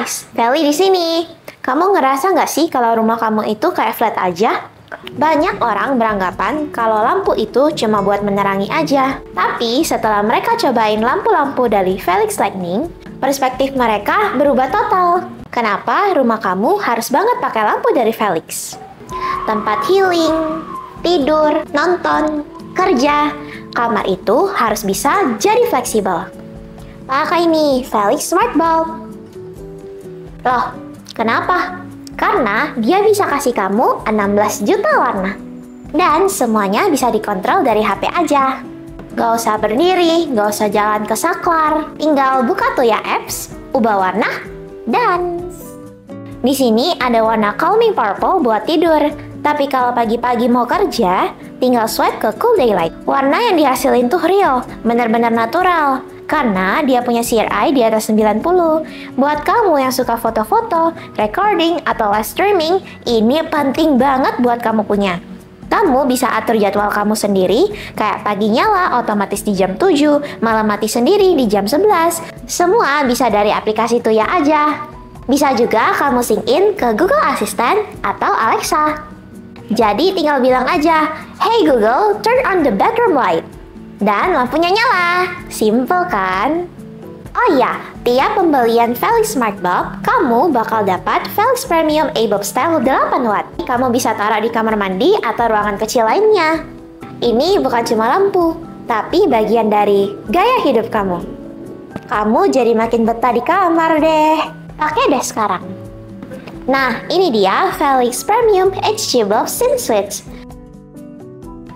Guys, Feli di sini. Kamu ngerasa nggak sih kalau rumah kamu itu kayak flat aja? Banyak orang beranggapan kalau lampu itu cuma buat menerangi aja. Tapi setelah mereka cobain lampu-lampu dari Felix Lighting, perspektif mereka berubah total. Kenapa rumah kamu harus banget pakai lampu dari Felix? Tempat healing, tidur, nonton, kerja, kamar itu harus bisa jadi fleksibel. Pakai nih Felix Smart Bulb. Loh, kenapa? Karena dia bisa kasih kamu 16 juta warna. Dan semuanya bisa dikontrol dari HP aja. Gak usah berdiri, gak usah jalan ke saklar. Tinggal buka tuh ya apps, ubah warna, dan di sini ada warna calming purple buat tidur. Tapi kalau pagi-pagi mau kerja, tinggal swipe ke Cool Daylight. Warna yang dihasilin tuh real, bener-bener natural. Karena dia punya CRI di atas 90. Buat kamu yang suka foto-foto, recording, atau live streaming, ini penting banget buat kamu punya. Kamu bisa atur jadwal kamu sendiri, kayak pagi nyala otomatis di jam 7, malam mati sendiri di jam 11. Semua bisa dari aplikasi Tuya aja. Bisa juga kamu sync in ke Google Assistant atau Alexa. Jadi tinggal bilang aja, "Hey Google, turn on the bedroom light." Dan lampunya nyala. Simple kan? Oh iya, tiap pembelian Felix Smart Bulb, kamu bakal dapat Felix Premium A-Bulb Style 8 watt. Kamu bisa taruh di kamar mandi atau ruangan kecil lainnya. Ini bukan cuma lampu, tapi bagian dari gaya hidup kamu. Kamu jadi makin betah di kamar deh. Pakai deh sekarang. Nah, ini dia Felix Premium HG Bulb Scene Switch.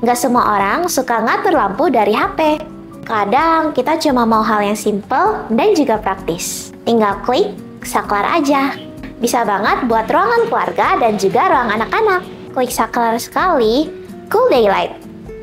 Gak semua orang suka ngatur lampu dari HP. Kadang kita cuma mau hal yang simple dan juga praktis. Tinggal klik, saklar aja. Bisa banget buat ruangan keluarga dan juga ruang anak-anak. Klik saklar sekali, Cool Daylight.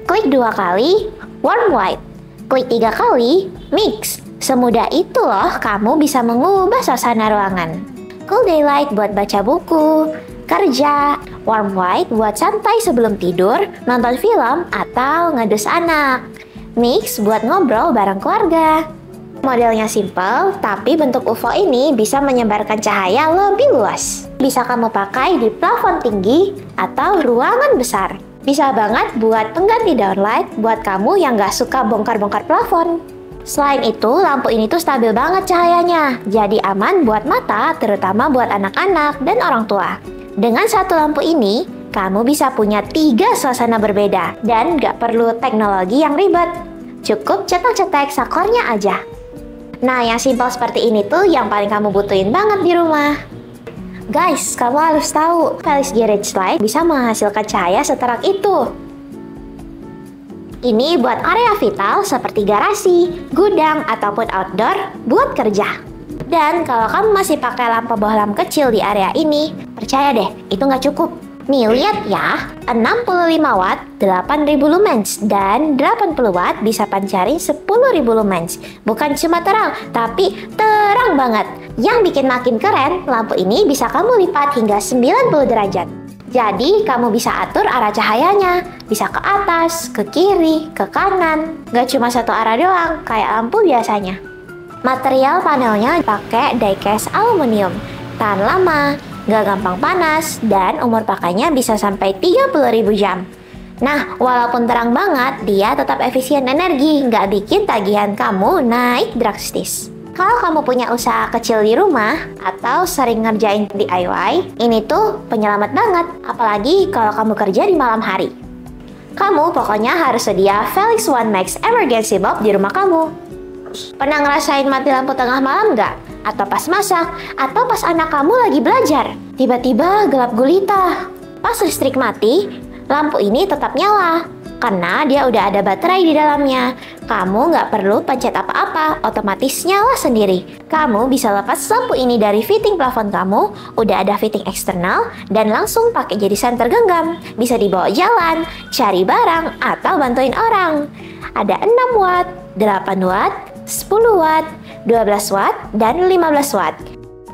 Klik 2 kali, Warm White. Klik 3 kali, Mix. Semudah itu loh kamu bisa mengubah suasana ruangan. Cool Daylight buat baca buku, kerja, Warm White buat santai sebelum tidur, nonton film, atau ngedus anak. Mix buat ngobrol bareng keluarga. Modelnya simple, tapi bentuk UFO ini bisa menyebarkan cahaya lebih luas. Bisa kamu pakai di plafon tinggi atau ruangan besar. Bisa banget buat pengganti downlight buat kamu yang gak suka bongkar-bongkar plafon. Selain itu, lampu ini tuh stabil banget cahayanya, jadi aman buat mata, terutama buat anak-anak dan orang tua. Dengan satu lampu ini, kamu bisa punya 3 suasana berbeda dan gak perlu teknologi yang ribet. Cukup cetak-cetak saklarnya aja. Nah, yang simpel seperti ini tuh yang paling kamu butuhin banget di rumah. Guys, kamu harus tahu, Felix Garage Light bisa menghasilkan cahaya seterang itu. Ini buat area vital seperti garasi, gudang, ataupun outdoor buat kerja. Dan kalau kamu masih pakai lampu bohlam kecil di area ini, percaya deh, itu nggak cukup. Nih, lihat ya, 65 watt, 8000 lumens, dan 80 watt bisa pancarin 10.000 lumens. Bukan cuma terang, tapi terang banget. Yang bikin makin keren, lampu ini bisa kamu lipat hingga 90 derajat. Jadi, kamu bisa atur arah cahayanya. Bisa ke atas, ke kiri, ke kanan. Nggak cuma satu arah doang, kayak lampu biasanya. Material panelnya pakai die-cast aluminium, tahan lama, gak gampang panas, dan umur pakainya bisa sampai 30.000 jam. Nah, walaupun terang banget, dia tetap efisien energi, gak bikin tagihan kamu naik drastis. Kalau kamu punya usaha kecil di rumah, atau sering ngerjain DIY, ini tuh penyelamat banget, apalagi kalau kamu kerja di malam hari. Kamu pokoknya harus sedia Felix One Max Emergency Bulb di rumah kamu. Pernah ngerasain mati lampu tengah malam nggak? Atau pas masak? Atau pas anak kamu lagi belajar? Tiba-tiba gelap gulita. Pas listrik mati, lampu ini tetap nyala. Karena dia udah ada baterai di dalamnya. Kamu nggak perlu pencet apa-apa, otomatis nyala sendiri. Kamu bisa lepas lampu ini dari fitting plafon kamu, udah ada fitting eksternal, dan langsung pakai jadi senter genggam. Bisa dibawa jalan, cari barang, atau bantuin orang. Ada 6 watt, 8 watt, 10 watt, 12 watt, dan 15 watt.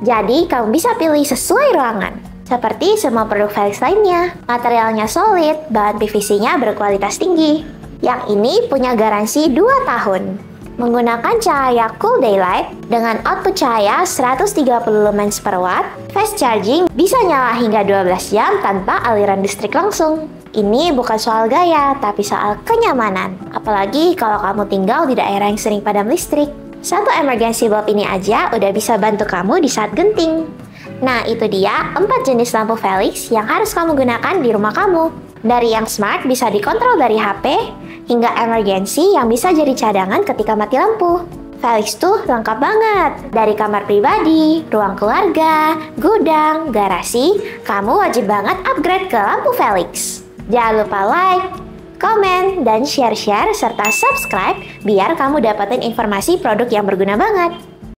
Jadi, kamu bisa pilih sesuai ruangan. Seperti semua produk Felix lainnya, materialnya solid, bahan PVC-nya berkualitas tinggi. Yang ini punya garansi 2 tahun. Menggunakan cahaya cool daylight dengan output cahaya 130 lumens per watt, fast charging bisa nyala hingga 12 jam tanpa aliran listrik langsung. Ini bukan soal gaya, tapi soal kenyamanan. Apalagi kalau kamu tinggal di daerah yang sering padam listrik. Satu emergency bulb ini aja udah bisa bantu kamu di saat genting. Nah, itu dia 4 jenis lampu Felix yang harus kamu gunakan di rumah kamu. Dari yang smart bisa dikontrol dari HP, hingga emergency yang bisa jadi cadangan ketika mati lampu. Felix tuh lengkap banget. Dari kamar pribadi, ruang keluarga, gudang, garasi, kamu wajib banget upgrade ke lampu Felix. Jangan lupa like, komen, dan share-share serta subscribe biar kamu dapetin informasi produk yang berguna banget.